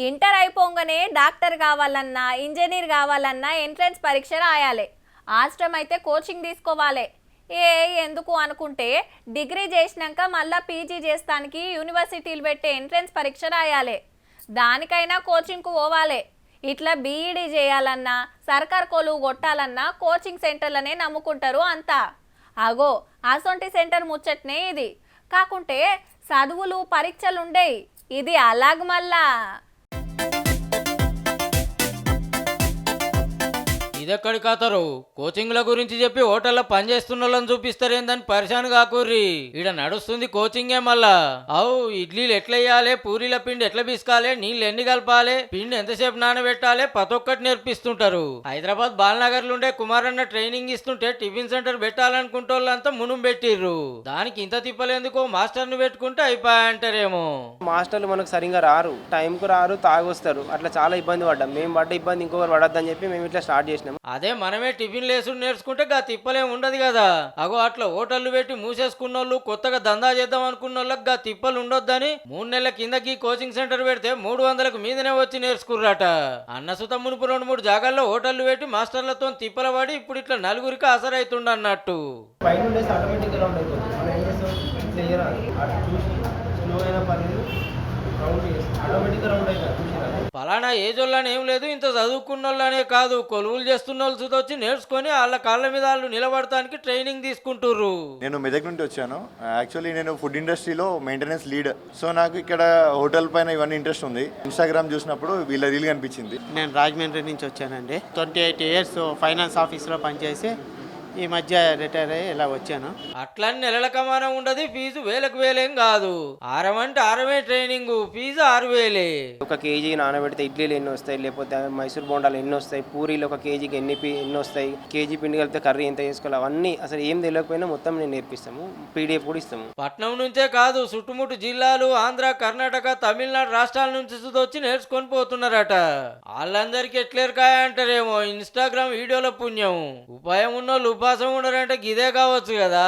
Inter అయిపోగానే doctor కావాలన్నా engineer కావాలన్నా ఎంట్రన్స్ పరీక్ష రాయాలి. హాస్టల్ అయితే కోచింగ్ తీసుకోవాలి. ఏ ఎందుకు అనుకుంటే డిగ్రీ చేసినాక మళ్ళీ పీజీ చేస్తానికి యూనివర్సిటీలు పెట్టే ఎంట్రన్స్ పరీక్ష రాయాలి. దానికైనా కోచింగ్కు పోవాలి. ఇట్లా బీఈడీ చేయాలన్నా సర్కార్ కొలువు కొట్టాలన్నా కోచింగ్ సెంటర్లనే నమ్ముకుంటారు అంతా. అగో అసొంటి సెంటర్ ముచ్చట్నే ఇది. కాకుంటే చదువులు పరీక్షలు ఉండేవి, ఇది అలాగ మళ్ళా. ఇదెక్కడి కథరు? కోచింగ్ల గురించి చెప్పి హోటల్లో పనిచేస్తున్న వాళ్ళని చూపిస్తారేందని పరిశాన్ కాకూర్రి. ఈడ నడుస్తుంది కోచింగే మళ్ళా. అవు ఇడ్లీలు ఎట్లా వేయాలి, పూరీల పిండి ఎట్లా పిసుకాలి, నీళ్ళు ఎన్ని కలపాలి, పిండి ఎంతసేపు నానబెట్టాలి, ప్రతి ఒక్కటి నేర్పిస్తుంటారు. హైదరాబాద్ బాలనగర్లో ఉండే కుమారన్న ట్రైనింగ్ ఇస్తుంటే టిఫిన్ సెంటర్ పెట్టాలనుకుంటే వాళ్ళంతా మునుం పెట్టిర్రు. దానికి ఇంత తిప్పలేందుకో మాస్టర్ని పెట్టుకుంటే అయిపోయాంటారేమో. మాస్టర్లు మనకు సరిగా రారు, టైంకు రారు, తాగొస్తారు. అట్లా చాలా ఇబ్బంది పడ్డాం. మేము పడ్డ ఇబ్బంది ఇంకొకరు పడద్దని చెప్పి మేము ఇట్లా స్టార్ట్ చేసినాం. అదే మనమే టిఫిన్ లేసుడు నేర్చుకుంటే గా తిప్పలేం ఉండదు కదా. అగో అట్లా హోటళ్లు పెట్టి మూసేసుకున్న వాళ్ళు, కొత్తగా దందా చేద్దాం అనుకున్న వాళ్ళకి గా తిప్పలు ఉండొద్దని 3 నెలల కిందకి కోచింగ్ సెంటర్ పెడితే 300కు మీదనే వచ్చి నేర్చుకుర్రాట. అన్నసుత మునుపు 2-3 జాగాల్లో హోటళ్లు పెట్టి మాస్టర్లతో తిప్పల పడి ఇప్పుడు ఇట్లా నలుగురికి అసరైతుండన్నట్టు. ఫలానా ఏజోళ్ళని ఏం లేదు, ఇంత చదువుకున్న వాళ్ళనే కాదు, కొలువులు చేస్తున్న వాళ్ళు సుత వచ్చి నేర్చుకొని వాళ్ళ కాళ్ళ మీద వాళ్ళు నిలబడటానికి ట్రైనింగ్ తీసుకుంటుర్రు. నేను మెదక్ నుండి వచ్చాను. యాక్చువల్లీ నేను ఫుడ్ ఇండస్ట్రీలో మెయింటెనెన్స్ లీడ్. సో నాకు ఇక్కడ హోటల్ పైన ఇవన్నీ ఇంట్రెస్ట్ ఉంది. ఇన్స్టాగ్రామ్ చూసినప్పుడు వీళ్ళ రీల్ కనిపించింది. నేను రాజమండ్రి నుంచి వచ్చానండి. 28 ఇయర్స్ ఫైనాన్స్ ఆఫీస్లో పనిచేసి ఈ మధ్య రిటైర్ అయ్యి ఇలా వచ్చాను. అట్లని నెలల కమానం ఉండదు, ఫీజు వేలకు వేలేం కాదు. 6 అంటే 6 ట్రైనింగ్, ఫీజు 6,000. 1 కేజీ నానబెడితే ఇడ్లీలు ఎన్ని వస్తాయి, లేకపోతే మైసూర్ బోండాలు ఎన్ని వస్తాయి, పూరీలు 1 కేజీకి ఎన్ని వస్తాయి, కేజీ పిండి కలిపితే కర్రీ ఎంత చేసుకోవాలి, అవన్నీ అసలు ఏం తెలియకపోయినా మొత్తం నేను నేర్పిస్తాము. పీడిఎఫ్ కూడా ఇస్తాము. పట్నం నుంచే కాదు, చుట్టుముట్టు జిల్లాలు, ఆంధ్ర, కర్ణాటక, తమిళనాడు రాష్ట్రాల నుంచి వచ్చి నేర్చుకొని పోతున్నారట. వాళ్ళందరికీ ఎట్లేరకాయ అంటారేమో ఇన్స్టాగ్రామ్ వీడియోల పుణ్యం. ఉపాయం ఉన్నోళ్ళు ఉపాసం ఉండరంటే గిదే కావచ్చు కదా.